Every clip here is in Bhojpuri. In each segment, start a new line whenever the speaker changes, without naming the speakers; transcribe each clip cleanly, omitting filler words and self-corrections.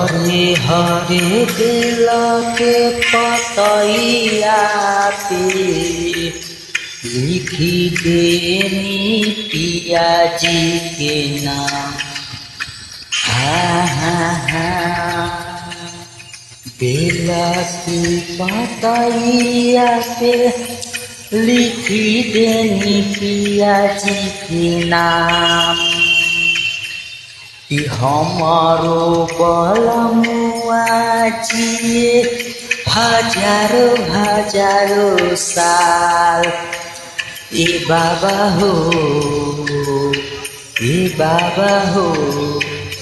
हरे हरे बेला के पतैया पे लिखी देनी पिया जी के नाम। बेला की पतैया पे लिखी देनी पिया जी के नाम। हमारो बलमुआ जिए हजारों हजारों साल। ए बाबा हो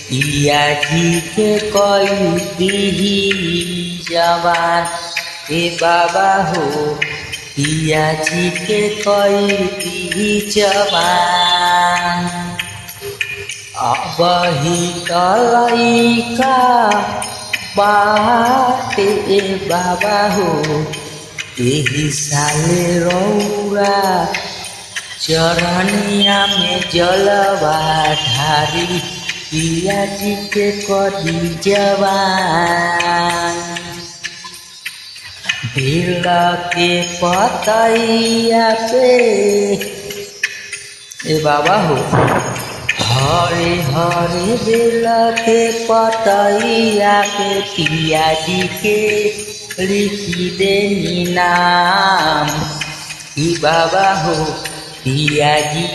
पिया जी के कोई दीही जवान। ए बाबा हो पिया जी के कोई दीही जवान। अबही लइका बाटे बाबा हो एही साले रौरा चरनिया में जलवा ढारी पिया जी के कदी जवान। बेला के पतैया पे ए बाबा हो हरे हरे बेला के पतैया पे पिया जी के लिखी देनी नाम। ई बाबा हो पिया जी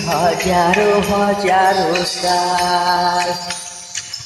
हजारों हजारों साल।